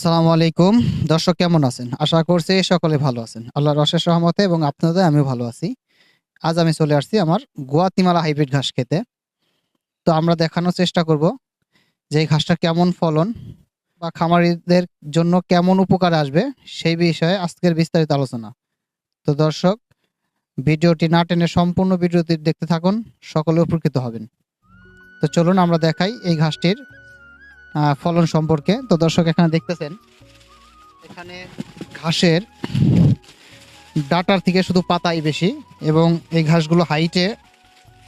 আসসালামু আলাইকুম। দর্শক কেমন আছেন? আশা করছি সকলে ভালো আছেন। আল্লাহর অশেষ রহমতে এবং আপনাদের আমিও ভালো আছি। আজ আমি চলে আসছি আমার গুয়াতিমালা হাইব্রিড ঘাস খেতে। তো আমরা দেখানোর চেষ্টা করব যে এই ঘাসটা কেমন ফলন বা খামারিদের জন্য কেমন উপকার আসবে সেই বিষয়ে আজকের বিস্তারিত আলোচনা। তো দর্শক ভিডিওটি না টেনে সম্পূর্ণ ভিডিওটি দেখতে থাকুন, সকলে উপকৃত হবেন। তো চলুন আমরা দেখাই এই ঘাসটির ফলন সম্পর্কে। তো দর্শক এখানে দেখতেছেন, এখানে ঘাসের ডাটার থেকে শুধু পাতাই বেশি এবং এই ঘাসগুলো হাইটে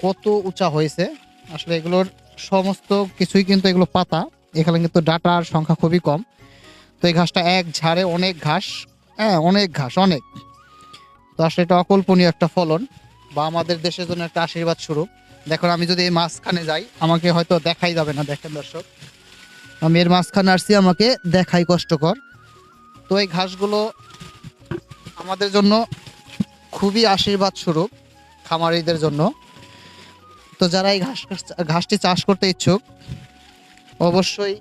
কত উঁচা হয়েছে আসলে এগুলোর সমস্ত কিছুই কিন্তু এগুলো পাতা। এখানে কিন্তু ডাটার সংখ্যা খুবই কম। তো এই ঘাসটা এক ঝাড়ে অনেক ঘাস, হ্যাঁ অনেক ঘাস অনেক। তো আসলে এটা অকল্পনীয় একটা ফলন বা আমাদের দেশের জন্য একটা আশীর্বাদ স্বরূপ। দেখুন আমি যদি এই মাঝখানে যাই আমাকে হয়তো দেখাই যাবে না, দেখেন দর্শক আমি এর মাঝখানে আসছি, আমাকে দেখাই কষ্টকর। তো এই ঘাসগুলো আমাদের জন্য খুবই আশীর্বাদ স্বরূপ খামারিদের জন্য। তো যারা এই ঘাসটি চাষ করতে ইচ্ছুক অবশ্যই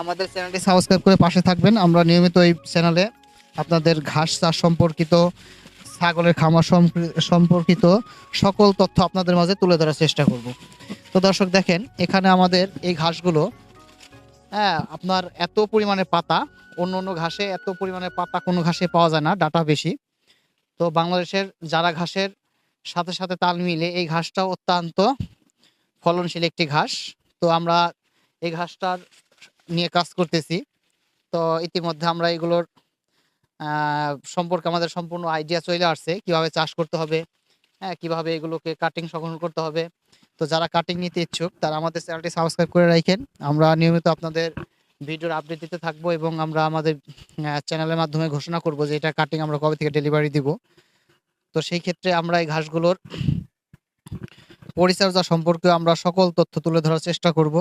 আমাদের চ্যানেলটি সাবস্ক্রাইব করে পাশে থাকবেন। আমরা নিয়মিত এই চ্যানেলে আপনাদের ঘাস চাষ সম্পর্কিত, ছাগলের খামার সম্পর্কিত সকল তথ্য আপনাদের মাঝে তুলে ধরার চেষ্টা করব। তো দর্শক দেখেন এখানে আমাদের এই ঘাসগুলো, হ্যাঁ আপনার এত পরিমাণে পাতা, অন্য অন্য ঘাসে এত পরিমাণে পাতা কোনো ঘাসে পাওয়া যায় না, ডাটা বেশি। তো বাংলাদেশের যারা ঘাসের সাথে সাথে তাল মিলে এই ঘাসটাও অত্যন্ত ফলনশীল একটি ঘাস। তো আমরা এই ঘাসটার নিয়ে কাজ করতেছি। তো ইতিমধ্যে আমরা এগুলোর সম্পর্কে আমাদের সম্পূর্ণ আইডিয়া চলে আসছে কিভাবে চাষ করতে হবে, হ্যাঁ কিভাবে এগুলোকে কাটিং সংগ্রহ করতে হবে। তো যারা কাটিং নিতে ইচ্ছুক তারা আমাদের চ্যানেলটি সাবস্ক্রাইব করে রাখেন। আমরা নিয়মিত আপনাদের ভিডিওর আপডেট দিতে থাকবো এবং আমরা আমাদের চ্যানেলের মাধ্যমে ঘোষণা করব যে এটা কাটিং আমরা কবে থেকে ডেলিভারি দিব। তো সেই ক্ষেত্রে আমরা এই ঘাসগুলোর পরিচর্যা সম্পর্কে আমরা সকল তথ্য তুলে ধরার চেষ্টা করব।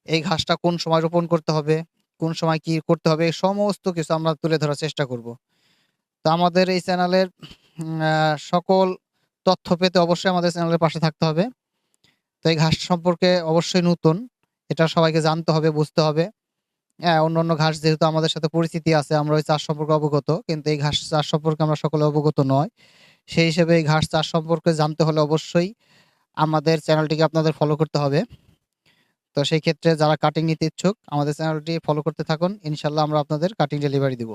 এই ঘাসটা কোন সময় রোপণ করতে হবে, কোন সময় কি করতে হবে, এই সমস্ত কিছু আমরা তুলে ধরার চেষ্টা করব। তো আমাদের এই চ্যানেলের সকল তথ্য পেতে অবশ্যই আমাদের চ্যানেলের পাশে থাকতে হবে। তো এই ঘাস সম্পর্কে অবশ্যই নতুন, এটা সবাইকে জানতে হবে, বুঝতে হবে। হ্যাঁ অন্য অন্য ঘাস যেহেতু আমাদের সাথে পরিচিতি আছে, আমরা ওই চাষ সম্পর্কে অবগত, কিন্তু এই ঘাস চাষ সম্পর্কে আমরা সকলে অবগত নয়। সেই হিসেবে এই ঘাস চাষ সম্পর্কে জানতে হলে অবশ্যই আমাদের চ্যানেলটিকে আপনাদের ফলো করতে হবে। তো সেই ক্ষেত্রে যারা কাটিং নিতে ইচ্ছুক আমাদের চ্যানেলটি ফলো করতে থাকুন, ইনশাল্লাহ আমরা আপনাদের কাটিং ডেলিভারি দিব।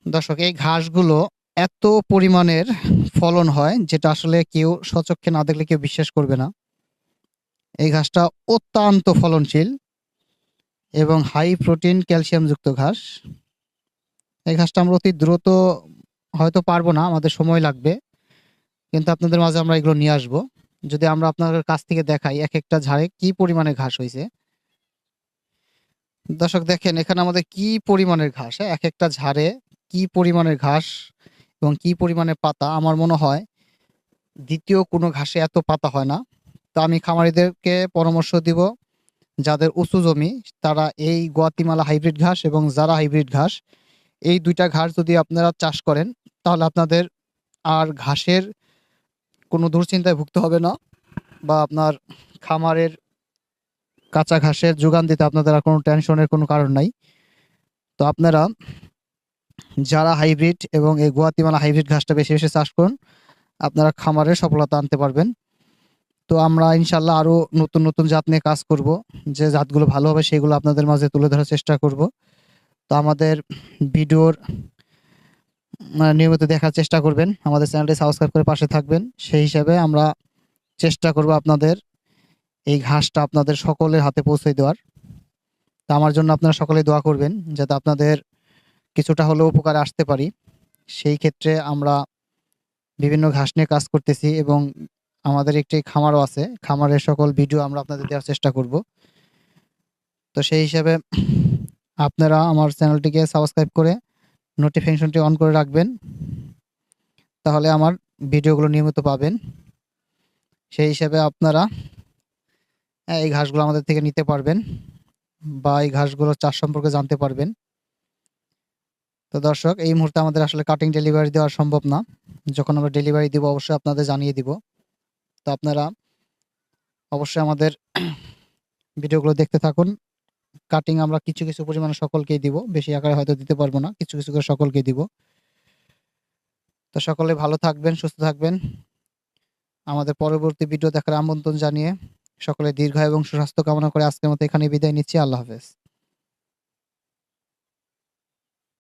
দর্শক এই ঘাসগুলো এত পরিমাণের ফলন হয় যেটা আসলে কেউ স্বচক্ষে না দেখলে কেউ বিশ্বাস করবে না। এই ঘাসটা অত্যন্ত ফলনশীল এবং হাই প্রোটিন ক্যালসিয়াম যুক্ত ঘাস। এই ঘাসটা আমরা অতি দ্রুত হয়তো পারবো না, আমাদের সময় লাগবে, কিন্তু আপনাদের মাঝে আমরা এগুলো নিয়ে আসবো। যদি আমরা আপনাদের কাছ থেকে দেখাই এক একটা ঝাড়ে কি পরিমাণে ঘাস হয়েছে। দর্শক দেখেন এখানে আমাদের কি পরিমাণের ঘাস, হ্যাঁ এক একটা ঝাড়ে কি পরিমাণের ঘাস এবং কি পরিমাণে পাতা। আমার মনে হয় দ্বিতীয় কোনো ঘাসে এত পাতা হয় না। তো আমি খামারিদেরকে পরামর্শ দিব যাদের উঁচু জমি তারা এই গুয়াতিমালা হাইব্রিড ঘাস এবং জারা হাইব্রিড ঘাস, এই দুইটা ঘাস যদি আপনারা চাষ করেন তাহলে আপনাদের আর ঘাসের কোনো দুশ্চিন্তায় ভুগতে হবে না, বা আপনার খামারের কাঁচা ঘাসের যোগান দিতে আপনাদের আর কোনো টেনশনের কোনো কারণ নাই। তো আপনারা যারা হাইব্রিড এবং এই গুয়াতিমালা হাইব্রিড ঘাসটা বেশি বেশি চাষ করুন, আপনারা খামারে সফলতা আনতে পারবেন। তো আমরা ইনশাল্লাহ আরো নতুন নতুন জাত নিয়ে কাজ করব, যে জাতগুলো ভালো হবে সেগুলো আপনাদের মাঝে তুলে ধরার চেষ্টা করব। তো আমাদের ভিডিওর নিয়মিত দেখার চেষ্টা করবেন, আমাদের চ্যানেলটি সাবস্ক্রাইব করে পাশে থাকবেন। সেই হিসাবে আমরা চেষ্টা করব আপনাদের এই ঘাসটা আপনাদের সকলের হাতে পৌঁছে দেওয়ার। তো আমার জন্য আপনারা সকলেই দোয়া করবেন যাতে আপনাদের কিছুটা হলেও উপকারে আসতে পারি। সেই ক্ষেত্রে আমরা বিভিন্ন ঘাস নিয়ে কাজ করতেছি এবং আমাদের একটি খামারও আছে, খামারের সকল ভিডিও আমরা আপনাদের দেওয়ার চেষ্টা করব। তো সেই হিসাবে আপনারা আমার চ্যানেলটিকে সাবস্ক্রাইব করে নোটিফিকেশনটি অন করে রাখবেন, তাহলে আমার ভিডিওগুলো নিয়মিত পাবেন। সেই হিসাবে আপনারা এই ঘাসগুলো আমাদের থেকে নিতে পারবেন বা এই ঘাসগুলো চাষ সম্পর্কে জানতে পারবেন। তো দর্শক এই মুহূর্তে আমাদের আসলে কাটিং ডেলিভারি দেওয়া সম্ভব না, যখন আমরা ডেলিভারি দিব অবশ্যই আপনাদের জানিয়ে দিব। তো আপনারা অবশ্যই আমাদের ভিডিওগুলো দেখতে থাকুন। কাটিং আমরা কিছু, কিছু পরিমাণে সকলকেই দিব। বেশি আকারে হয়তো দিতে পারব না। কিছু, কিছু করে সকলকেই দিব। তো সকলে ভালো থাকবেন, সুস্থ থাকবেন। আমাদের পরবর্তী ভিডিও দেখার আমন্ত্রণ জানিয়ে সকলের দীর্ঘায়ু এবং সুস্বাস্থ্য কামনা করে আজকের মতো এখানেই বিদায় নিচ্ছি। আল্লাহ হাফেজ।